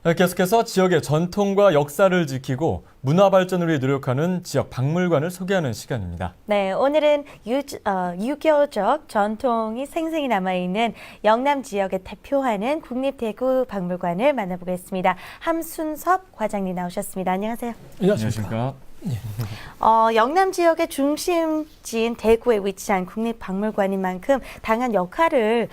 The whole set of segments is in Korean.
계속해서 지역의 전통과 역사를 지키고 문화 발전을 위해 노력하는 지역 박물관을 소개하는 시간입니다. 네, 오늘은 유교적 전통이 생생히 남아있는 영남 지역을 대표하는 국립대구박물관을 만나보겠습니다. 함순섭 과장님 나오셨습니다. 안녕하세요. 안녕하십니까. 영남 지역의 중심지인 대구에 위치한 국립박물관인 만큼 다양한 역할을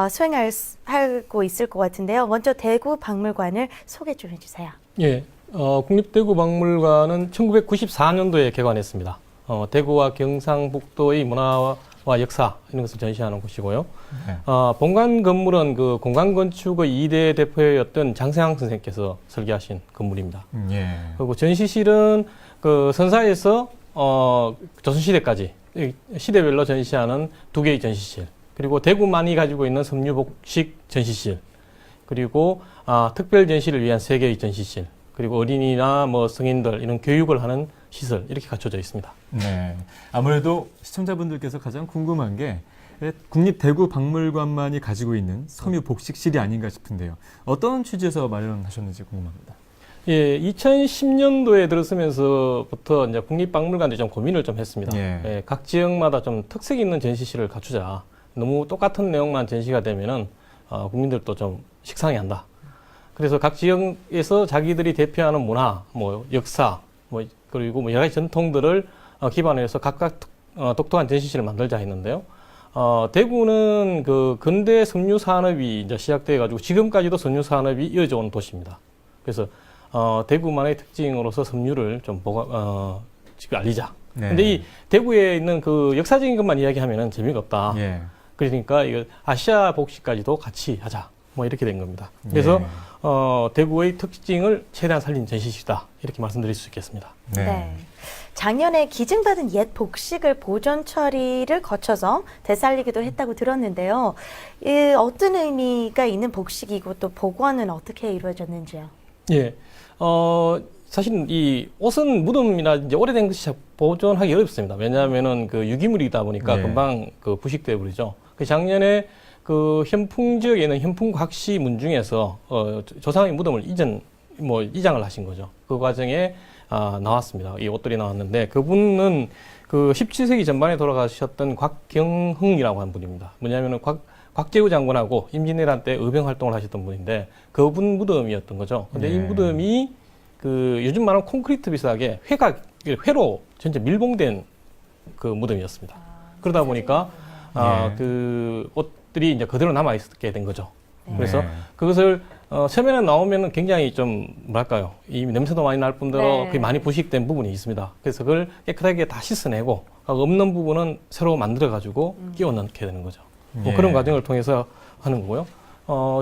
수행하고 있을 것 같은데요. 먼저 대구박물관을 소개 좀 해주세요. 예, 국립대구박물관은 1994년도에 개관했습니다. 대구와 경상북도의 문화와 역사 이런 것을 전시하는 곳이고요. 네. 본관 건물은 그 공간건축의 2대 대표였던 장세항 선생님께서 설계하신 건물입니다. 예. 그리고 전시실은 그 선사에서 조선시대까지 시대별로 전시하는 2개의 전시실, 그리고 대구만이 가지고 있는 섬유복식 전시실, 그리고 특별 전시를 위한 3개의 전시실, 그리고 어린이나 뭐 성인들 이런 교육을 하는 시설 이렇게 갖춰져 있습니다. 네. 아무래도 시청자분들께서 가장 궁금한 게 국립대구박물관만이 가지고 있는 섬유복식실이 아닌가 싶은데요. 어떤 취지에서 마련하셨는지 궁금합니다. 예, 2010년도에 들어서면서부터 이제 국립박물관이 좀 고민을 좀 했습니다. 예. 각 지역마다 좀 특색 있는 전시실을 갖추자. 너무 똑같은 내용만 전시가 되면은 국민들도 좀 식상해한다. 그래서 각 지역에서 자기들이 대표하는 문화, 뭐 역사, 그리고 여러 가지 전통들을 기반으로 해서 각각 독특한 전시실을 만들자 했는데요. 대구는 그 근대 섬유 산업이 이제 시작돼 가지고 지금까지도 섬유 산업이 이어져 온 도시입니다. 그래서 대구만의 특징으로서 섬유를 좀 지금 알리자. 네. 근데 이 대구에 있는 그 역사적인 것만 이야기하면은 재미가 없다. 예. 그러니까 이거 아시아 복식까지도 같이 하자. 뭐 이렇게 된 겁니다. 그래서 예. 대구의 특징을 최대한 살린 전시실이다. 이렇게 말씀드릴 수 있겠습니다. 네. 작년에 기증받은 옛 복식을 보존 처리를 거쳐서 되살리기도 했다고 들었는데요. 어떤 의미가 있는 복식이고 또 복원은 어떻게 이루어졌는지요? 예. 사실은 이 옷은 무덤이나 이제 오래된 것이 보존하기 어렵습니다. 왜냐하면은 그 유기물이다 보니까 네. 금방 그 부식돼 버리죠. 그 작년에 그 현풍 지역에는 현풍 곽씨 문 중에서 조상의 무덤을 이장을 하신 거죠. 그 과정에 나왔습니다. 이 옷들이 나왔는데 그분은 그 17세기 전반에 돌아가셨던 곽경흥이라고 한 분입니다. 뭐냐면은 곽재우 장군하고 임진왜란 때 의병 활동을 하셨던 분인데 그분 무덤이었던 거죠. 근데 이 무덤이 그 요즘 말하는 콘크리트 비슷하게 회로 전체 밀봉된 그 무덤이었습니다. 그러다 보니까 그 옷들이 이제 그대로 남아 있게 된 거죠. 그래서 그것을 처음에는 나오면은 굉장히 좀 뭐랄까요, 이 냄새도 많이 날 뿐더러 그게 많이 부식된 부분이 있습니다. 그래서 그걸 깨끗하게 다 씻어내고 없는 부분은 새로 만들어 가지고 끼워 넣게 되는 거죠. 뭐 그런 과정을 통해서 하는 거고요.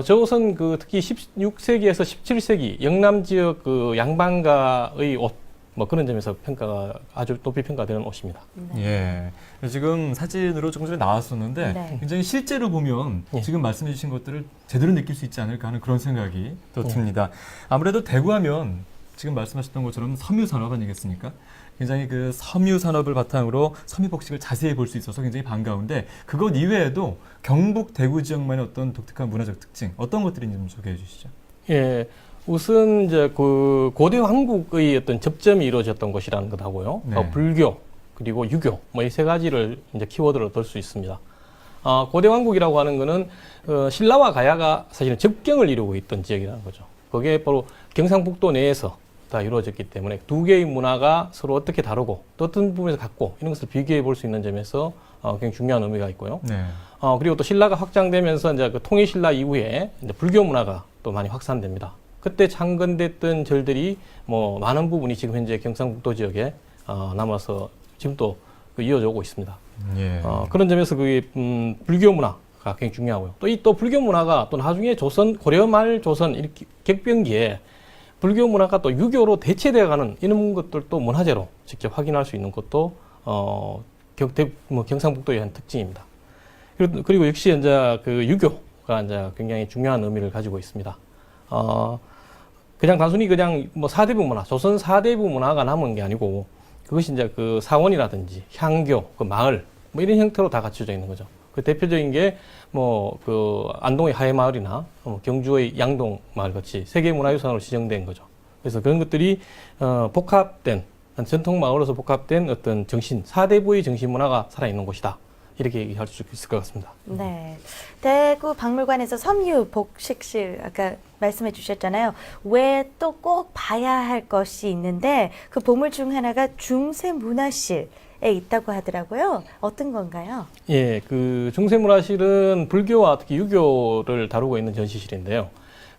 저것은 그 특히 16세기에서 17세기 영남 지역 그 양반가의 옷, 뭐 그런 점에서 평가가 아주 높이 평가되는 옷입니다. 예. 지금 사진으로 조금 전에 나왔었는데 네. 굉장히 실제로 보면 지금 말씀해 주신 것들을 제대로 느낄 수 있지 않을까 하는 그런 생각이 또 듭니다. 아무래도 대구하면 지금 말씀하셨던 것처럼 섬유 산업 아니겠습니까? 굉장히 그 섬유 산업을 바탕으로 섬유 복식을 자세히 볼 수 있어서 굉장히 반가운데 그것 이외에도 경북 대구 지역만의 어떤 독특한 문화적 특징 어떤 것들인지 좀 소개해 주시죠. 예. 우선 이제 그 고대 한국의 어떤 접점이 이루어졌던 것이라는 것하고요. 네. 불교 그리고 유교 뭐 이 3가지를 이제 키워드로 들 수 있습니다. 고대 왕국이라고 하는 거는 신라와 가야가 사실은 접경을 이루고 있던 지역이라는 거죠. 그게 바로 경상북도 내에서 다 이루어졌기 때문에 2개의 문화가 서로 어떻게 다르고 또 어떤 부분에서 같고 이런 것을 비교해 볼 수 있는 점에서 굉장히 중요한 의미가 있고요. 네. 그리고 또 신라가 확장되면서 이제 그 통일신라 이후에 이제 불교 문화가 또 많이 확산됩니다. 그때 창건됐던 절들이 뭐 많은 부분이 지금 현재 경상북도 지역에 남아서 지금 또 이어져 오고 있습니다. 예. 그런 점에서 그 불교 문화가 굉장히 중요하고요. 또 불교 문화가 또 나중에 고려 말 조선 이렇게 격변기에 불교 문화가 또 유교로 대체되어가는 이런 것들도 문화재로 직접 확인할 수 있는 것도 경상북도의 한 특징입니다. 그리고 역시 이제 그 유교가 이제 굉장히 중요한 의미를 가지고 있습니다. 그냥 단순히 그냥 뭐 사대부 문화, 조선 사대부 문화가 남은 게 아니고 그것이 이제 그 사원이라든지 향교, 그 마을 뭐 이런 형태로 다 갖춰져 있는 거죠. 그 대표적인 게 뭐 그 안동의 하회마을이나 경주의 양동마을 같이 세계문화유산으로 지정된 거죠. 그래서 그런 것들이 복합된 전통 마을로서 복합된 어떤 정신, 4대부의 정신 문화가 살아있는 곳이다. 이렇게 얘기할 수 있을 것 같습니다. 네. 대구 박물관에서 섬유 복식실 아까 말씀해 주셨잖아요. 왜 또 꼭 봐야 할 것이 있는데 그 보물 중 하나가 중세문화실에 있다고 하더라고요. 어떤 건가요? 예, 그 중세문화실은 불교와 특히 유교를 다루고 있는 전시실인데요.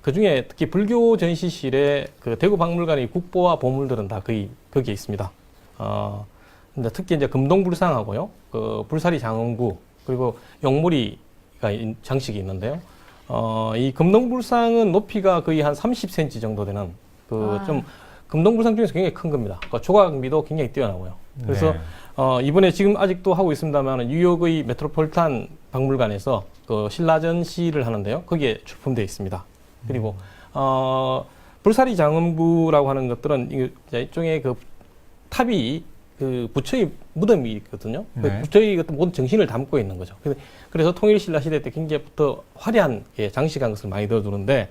그 중에 특히 불교 전시실에 그 대구 박물관의 국보와 보물들은 다 거의 거기에 있습니다. 근데 특히 이제 금동불상하고요, 그 불사리 장엄구 그리고 용무리가 장식이 있는데요. 이 금동불상은 높이가 거의 한 30cm 정도 되는 좀 금동불상 중에서 굉장히 큰 겁니다. 그러니까 조각미도 굉장히 뛰어나고요. 그래서 네. 이번에 지금 아직도 하고 있습니다만 뉴욕의 메트로폴리탄 박물관에서 그 신라전시를 하는데요. 거기에 출품되어 있습니다. 그리고 불사리 장엄구라고 하는 것들은 일종의 그 탑이 그 부처의 무덤이 있거든요. 네. 그 부처의 어떤 모든 정신을 담고 있는 거죠. 그래서 통일신라 시대 때 굉장히부터 화려한 장식한 것을 많이 넣어두는데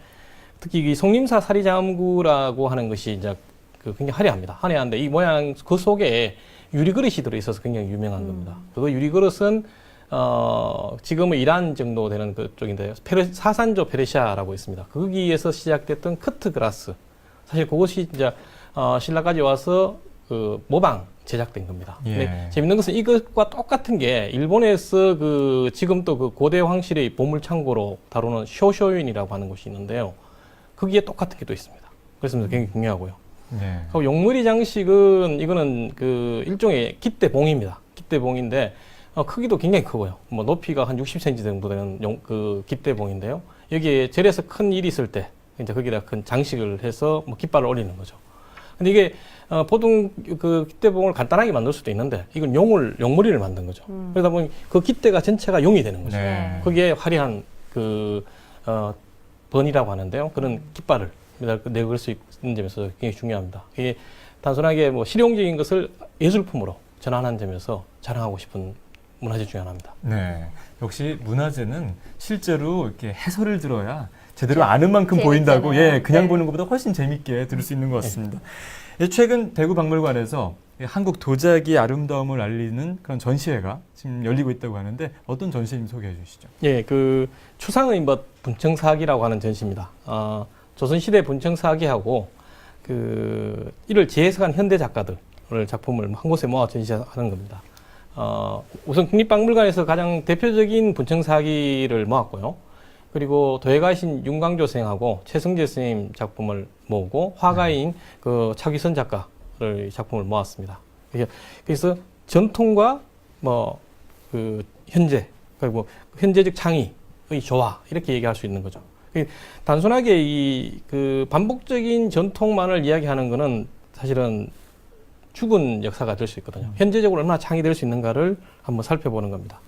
특히 이 송림사 사리장엄구라고 하는 것이 이제 그 굉장히 화려합니다. 화려한데 이 모양 그 속에 유리그릇이 들어있어서 굉장히 유명한 겁니다. 그 유리그릇은 지금은 이란 정도 되는 그쪽인데요. 사산조 페르시아라고 있습니다. 거기에서 시작됐던 커트그라스. 사실 그것이 이제 신라까지 와서 그 모방 제작된 겁니다. 예. 근데 재밌는 것은 이것과 똑같은 게 일본에서 그 지금 또 그 고대 황실의 보물 창고로 다루는 쇼쇼윤이라고 하는 곳이 있는데요. 거기에 똑같은 게 또 있습니다. 그래서 굉장히 중요하고요. 네. 그리고 용무리 장식은 이거는 그 일종의 깃대봉입니다. 깃대봉인데 크기도 굉장히 크고요. 뭐 높이가 한 60cm 정도 되는 그 깃대봉인데요. 여기에 절에서 큰 일이 있을 때 이제 거기다 큰 장식을 해서 뭐 깃발을 올리는 거죠. 근데 이게 보통 그 깃대봉을 간단하게 만들 수도 있는데 이건 용무리를 만든 거죠. 그러다 보니 그 깃대가 전체가 용이 되는 거죠. 네. 거기에 화려한 그 번이라고 하는데요. 그런 깃발을 내걸 수 있는 점에서 굉장히 중요합니다. 이게 단순하게 뭐 실용적인 것을 예술품으로 전환한 점에서 자랑하고 싶은 문화재 중에 하나입니다. 네. 역시 문화재는 실제로 이렇게 해설을 들어야 제대로 아는 만큼 보인다고, 재밌잖아요. 그냥 네. 보는 것보다 훨씬 재밌게 들을 수 있는 것 같습니다. 최근 대구 박물관에서 한국 도자기 아름다움을 알리는 그런 전시회가 지금 열리고 있다고 하는데 어떤 전시인지 소개해 주시죠. 예, 그 추상의 분청사기라고 하는 전시입니다. 조선시대 분청사기하고 그 이를 재해석한 현대 작가들을 작품을 한 곳에 모아 전시하는 겁니다. 우선 국립박물관에서 가장 대표적인 분청사기를 모았고요. 그리고 도에 가신 윤광조 선생하고 최승재 선생님 작품을 모으고 화가인 그 차기선 작가를 작품을 모았습니다. 그래서 전통과 뭐 그 현재 그리고 현재적 창의의 조화 이렇게 얘기할 수 있는 거죠. 단순하게 이 그 반복적인 전통만을 이야기하는 것은 사실은 죽은 역사가 될 수 있거든요. 현재적으로 얼마나 창의될 수 있는가를 한번 살펴보는 겁니다.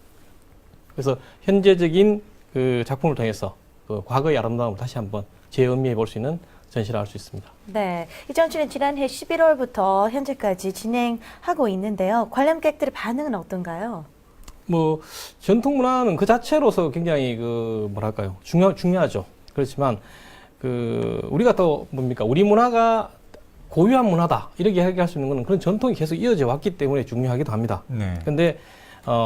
그래서 현재적인 그 작품을 통해서 그 과거의 아름다움을 다시 한번 재음미해 볼 수 있는 전시를 할 수 있습니다. 네, 이 전시는 지난해 11월부터 현재까지 진행하고 있는데요. 관람객들의 반응은 어떤가요? 뭐 전통 문화는 그 자체로서 굉장히 그 뭐랄까요 중요하죠. 그렇지만 그 우리가 또 뭡니까 우리 문화가 고유한 문화다 이렇게 얘기할 수 있는 것은 그런 전통이 계속 이어져 왔기 때문에 중요하기도 합니다. 네. 근데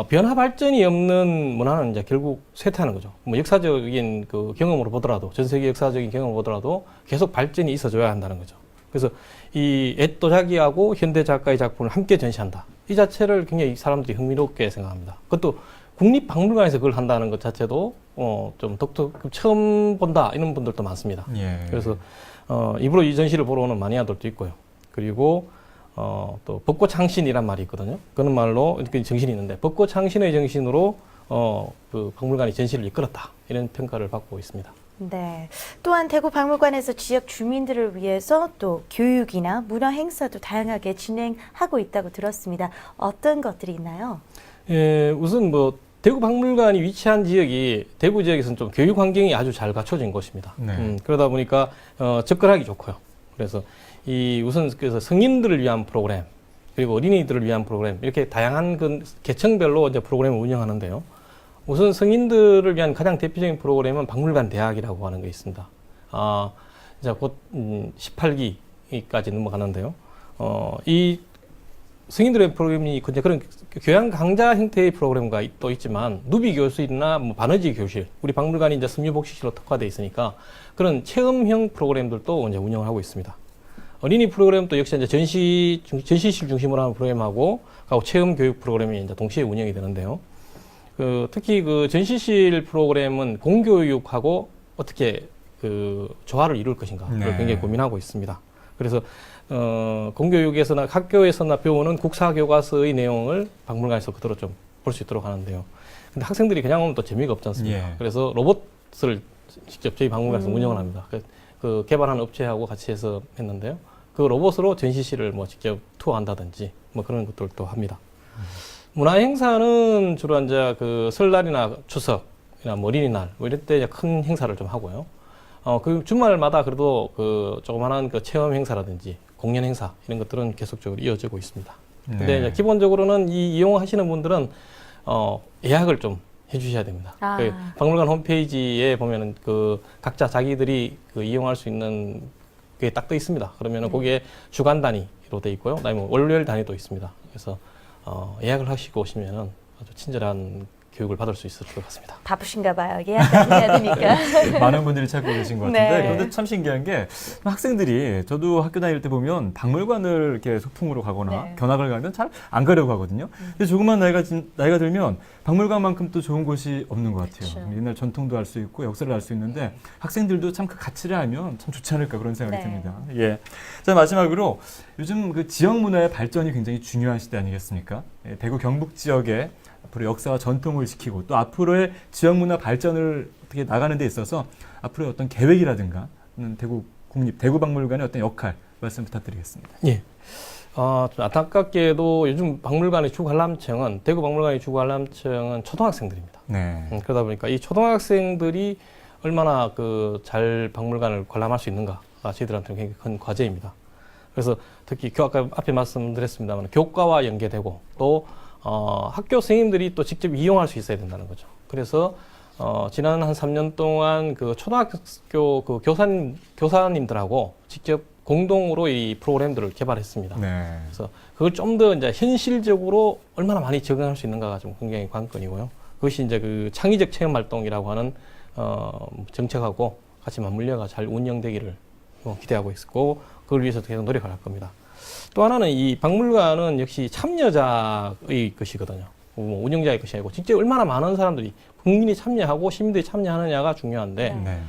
변화 발전이 없는 문화는 이제 결국 쇠퇴하는 거죠. 뭐 역사적인 그 경험으로 보더라도 전 세계 역사적인 경험을 보더라도 계속 발전이 있어줘야 한다는 거죠. 그래서 이 옛 도자기하고 현대 작가의 작품을 함께 전시한다. 이 자체를 굉장히 사람들이 흥미롭게 생각합니다. 그것도 국립박물관에서 그걸 한다는 것 자체도 좀 처음 본다 이런 분들도 많습니다. 예. 그래서 일부러 이 전시를 보러 오는 마니아들도 있고요. 그리고 또 벚꽃창신이란 말이 있거든요. 그런 말로 이렇게 정신이 있는데 벚꽃창신의 정신으로 그 박물관이 전시를 이끌었다 이런 평가를 받고 있습니다. 네. 또한 대구 박물관에서 지역 주민들을 위해서 또 교육이나 문화 행사도 다양하게 진행하고 있다고 들었습니다. 어떤 것들이 있나요? 예, 우선 뭐 대구 박물관이 위치한 지역이 대구 지역에서는 좀 교육 환경이 아주 잘 갖춰진 곳입니다. 네. 그러다 보니까 접근하기 좋고요. 그래서 우선 그래서 성인들을 위한 프로그램 그리고 어린이들을 위한 프로그램 이렇게 다양한 그 계층별로 이제 프로그램을 운영하는데요. 우선 성인들을 위한 가장 대표적인 프로그램은 박물관 대학이라고 하는 게 있습니다. 이제 곧 18기까지 넘어가는데요. 이 성인들의 프로그램이 이제 그런 교양 강좌 형태의 프로그램과 또 있지만 누비 교실이나 뭐 바느질 교실, 우리 박물관이 이제 섬유복식실로 특화되어 있으니까 그런 체험형 프로그램들도 이제 운영을 하고 있습니다. 어린이 프로그램도 역시 이제 전시실 중심으로 하는 프로그램하고 체험 교육 프로그램이 이제 동시에 운영이 되는데요. 특히 그 전시실 프로그램은 공교육하고 어떻게 그 조화를 이룰 것인가를 네. 굉장히 고민하고 있습니다. 그래서 공교육에서나 학교에서나 배우는 국사교과서의 내용을 박물관에서 그대로 좀 볼 수 있도록 하는데요. 근데 학생들이 그냥 오면 또 재미가 없지 않습니까? 예. 그래서 로봇을 직접 저희 박물관에서 운영을 합니다. 그 개발하는 업체하고 같이 해서 했는데요. 그 로봇으로 전시실을 뭐 직접 투어한다든지 뭐 그런 것들도 합니다. 문화행사는 주로 이제 그 설날이나 추석이나 뭐 어린이날 뭐 이럴 때 큰 행사를 좀 하고요. 그 주말마다 그래도 그 조그만한 그 체험 행사라든지 공연 행사 이런 것들은 계속적으로 이어지고 있습니다. 근데 네. 이제 기본적으로는 이용하시는 분들은 예약을 좀 해주셔야 됩니다. 그 박물관 홈페이지에 보면은 그 각자 자기들이 그 이용할 수 있는 게 딱 떠 있습니다. 그러면은 거기에 주간 단위로 돼 있고요. 그다음에 월요일 단위도 있습니다. 그래서 예약을 하시고 오시면은 아주 친절한 교육을 받을 수 있을 것 같습니다. 바쁘신가 봐요. 예약해야 되니까. 많은 분들이 찾고 계신 것 같은데 네. 그런데 참 신기한 게 학생들이 저도 학교 다닐 때 보면 박물관을 이렇게 소풍으로 가거나 네. 견학을 가면 잘 안 가려고 하거든요. 근데 조금만 나이가 들면 박물관만큼 또 좋은 곳이 없는 것 같아요. 그렇죠. 옛날 전통도 알 수 있고 역사를 알 수 있는데 학생들도 참 그 가치를 알면 참 좋지 않을까 그런 생각이 네. 듭니다. 예. 자, 마지막으로 요즘 그 지역 문화의 발전이 굉장히 중요한 시대 아니겠습니까? 예, 대구 경북 지역에 앞으로 역사와 전통을 지키고 또 앞으로의 지역 문화 발전을 어떻게 나가는 데 있어서 앞으로의 어떤 계획이라든가 대구 박물관의 어떤 역할 말씀 부탁드리겠습니다. 예. 좀 안타깝게도 요즘 박물관의 주 관람층은 대구 박물관의 주 관람층은 초등학생들입니다. 네. 그러다 보니까 이 초등학생들이 얼마나 그 잘 박물관을 관람할 수 있는가가 저희들한테는 굉장히 큰 과제입니다. 그래서 특히 아까 앞에 말씀드렸습니다만 교과와 연계되고 또 학교 선생님들이 또 직접 이용할 수 있어야 된다는 거죠. 그래서 지난 한 3년 동안 그 초등학교 그 교사님들하고 직접 공동으로 이 프로그램들을 개발했습니다. 네. 그래서 그걸 좀 더 이제 현실적으로 얼마나 많이 적용할 수 있는가가 좀 굉장히 관건이고요. 그것이 이제 그 창의적 체험 활동이라고 하는 정책하고 같이 맞물려가 잘 운영되기를 기대하고 있고 그걸 위해서 계속 노력을 할 겁니다. 또 하나는 이 박물관은 역시 참여자의 것이거든요. 운영자의 것이 아니고 직접 얼마나 많은 사람들이 국민이 참여하고 시민들이 참여하느냐가 중요한데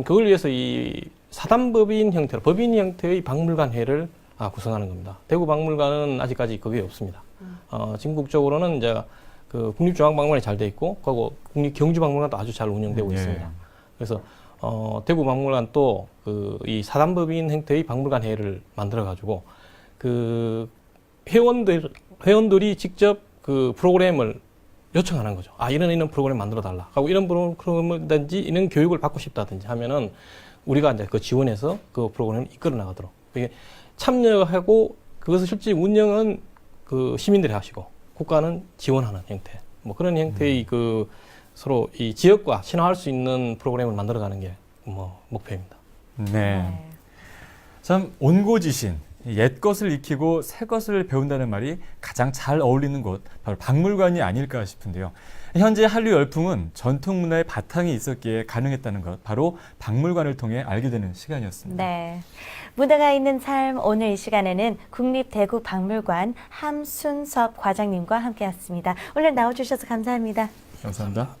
그걸 위해서 이 사단법인 형태로 법인 형태의 박물관회를 구성하는 겁니다. 대구 박물관은 아직까지 그게 없습니다. 전국적으로는 이제 그 국립중앙박물관이 잘 돼 있고, 그리고 국립경주박물관도 아주 잘 운영되고 있습니다. 그래서 대구 박물관 또 그 이 사단법인 형태의 박물관회를 만들어 가지고 그 회원들이 직접 그 프로그램을 요청하는 거죠. 이런 프로그램 만들어 달라. 하고 이런 프로그램이든지 이런 교육을 받고 싶다든지 하면은 우리가 이제 그 지원해서 그 프로그램을 이끌어 나가도록. 이게 참여하고 그것을 실제 운영은 그 시민들이 하시고 국가는 지원하는 형태. 뭐 그런 형태의 그 서로 이 지역과 친화할 수 있는 프로그램을 만들어가는 게 뭐 목표입니다. 네. 참 온고지신, 옛 것을 익히고 새 것을 배운다는 말이 가장 잘 어울리는 곳, 바로 박물관이 아닐까 싶은데요. 현재 한류 열풍은 전통 문화의 바탕이 있었기에 가능했다는 것, 바로 박물관을 통해 알게 되는 시간이었습니다. 네. 문화가 있는 삶, 오늘 이 시간에는 국립대구박물관 함순섭 과장님과 함께했습니다. 오늘 나와주셔서 감사합니다. 감사합니다.